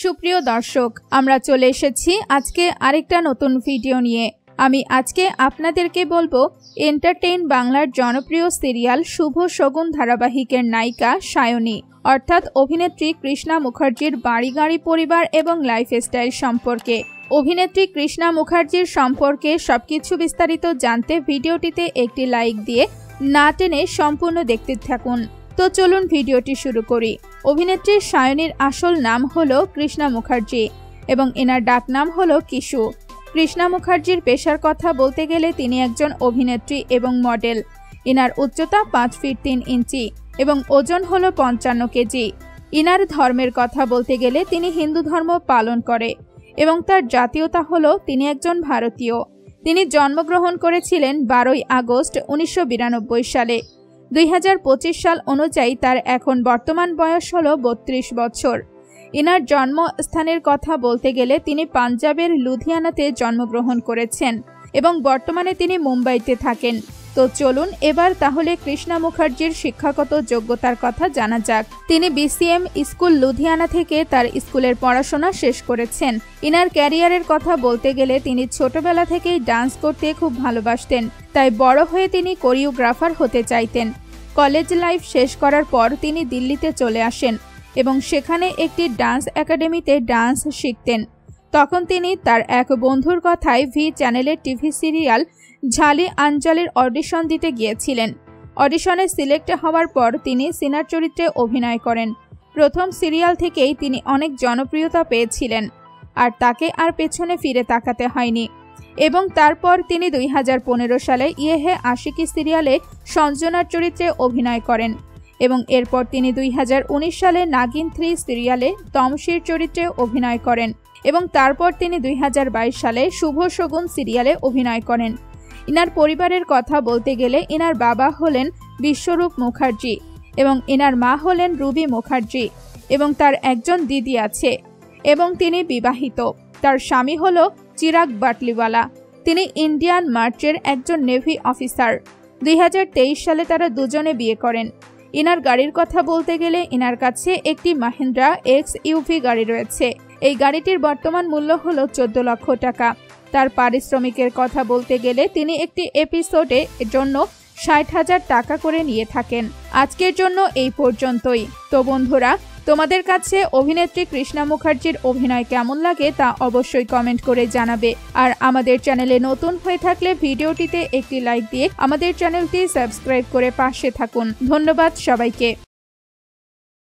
সুপ্রিয় দর্শক, আমরা চলে এসেছি আজকে আরেকটা নতুন ভিডিও নিয়ে। আমি আজকে আপনাদেরকে বলবো এন্টারটেইন বাংলার জনপ্রিয় সিরিয়াল শুভ শগুন ধারাবাহিকের নায়িকা সায়নী অর্থাৎ অভিনেত্রী কৃষ্ণা মুখার্জির বাড়ি গাড়ি পরিবার এবং লাইফস্টাইল সম্পর্কে। অভিনেত্রী কৃষ্ণা মুখার্জির সম্পর্কে সবকিছু বিস্তারিত জানতে ভিডিওটিতে একটি লাইক দিয়ে না টেনে সম্পূর্ণ দেখতে থাকুন। তো চলুন ভিডিওটি শুরু করি। অভিনেত্রী সায়নীর আসল নাম হলো কৃষ্ণা মুখার্জি এবং এনার ডাক নাম হলো কিশু। কৃষ্ণা মুখার্জির পেশার কথা বলতে গেলে তিনি একজন অভিনেত্রী এবং মডেল। ইনার উচ্চতা 5 ফিট 3 ইঞ্চি এবং ওজন হলো 55 কেজি। ইনার ধর্মের কথা বলতে গেলে তিনি হিন্দু ধর্ম পালন করে এবং তার জাতীয়তা হলো তিনি একজন ভারতীয়। তিনি জন্মগ্রহণ করেছিলেন 12 আগস্ট 1992 সালে। 2025 সাল অনুযায়ী তার এখন বর্তমান বয়স হলো 32 বছর। ইনার জন্মস্থানের কথা বলতে গেলে তিনি পাঞ্জাবের লুধিয়ানাতে জন্মগ্রহণ করেছেন এবং বর্তমানে তিনি মুম্বাইতে থাকেন। তো চলুন এবার তাহলে কৃষ্ণা মুখার্জির শিক্ষাগত যোগ্যতার কথা জানা যাক। তিনি BCM স্কুল লুধিয়ানা থেকে তার স্কুলের পড়াশোনা শেষ করেছেন। ইনার ক্যারিয়ারের কথা বলতে গেলে তিনি ছোটবেলা থেকেই ডান্স করতে খুব ভালোবাসতেন, তাই বড় হয়ে তিনি কোরিওগ্রাফার হতে চাইতেন। কলেজ লাইফ শেষ করার পর তিনি দিল্লিতে চলে আসেন এবং সেখানে একটি ডান্স একাডেমিতে ডান্স শিখতেন। তখন তিনি তার এক বন্ধুর কথায় ভি চ্যানেলের টিভি সিরিয়াল ঝালি আঞ্জলির অডিশন দিতে গিয়েছিলেন। অডিশনে সিলেক্ট হওয়ার পর তিনি সিনার চরিত্রে অভিনয় করেন। প্রথম সিরিয়াল থেকেই তিনি অনেক জনপ্রিয়তা পেয়েছিলেন আর তাকে আর পেছনে ফিরে তাকাতে হয়নি এবং তারপর তিনি 2015 সালে ইয়ে হে আশিকি সিরিয়ালে সঞ্জনার চরিত্রে অভিনয় করেন এবং এরপর তিনি 2019 সালে নাগিন 3 সিরিয়ালে তমশির চরিত্রে অভিনয় করেন এবং তারপর তিনি 2022 সালে শুভ শগুন সিরিয়ালে অভিনয় করেন। ইনার পরিবারের কথা বলতে গেলে ইনার বাবা হলেন বিশ্বরূপ মুখার্জি এবং ইনার মা হলেন রুবি মুখার্জি এবং তার একজন দিদি আছে এবং তিনি বিবাহিত। তার স্বামী হলো চিরাগ বাটলিওয়ালা। তিনি ইন্ডিয়ান মার্চের একজন নেভি অফিসার। 2023 সালে তারা দুজনে বিয়ে করেন। ইনার গাড়ির কথা বলতে গেলে ইনার কাছে একটি মাহিন্দ্রা XUV গাড়ি রয়েছে। এই গাড়িটির বর্তমান মূল্য হলো 14 লক্ষ টাকা। তার পারিশ্রমিকের কথা বলতে গেলে তিনি একটি এপিসোডে জন্য 60,000 টাকা করে নিয়ে থাকেন। আজকের জন্য এই পর্যন্তই। তো বন্ধুরা, তোমাদের কাছে অভিনেত্রী কৃষ্ণা মুখার্জির অভিনয় কেমন লাগে তা অবশ্যই কমেন্ট করে জানাবে। আর আমাদের চ্যানেলে নতুন হয়ে থাকলে ভিডিওটিতে একটি লাইক দিয়ে আমাদের চ্যানেলটি সাবস্ক্রাইব করে পাশে থাকুন। ধন্যবাদ সবাইকে।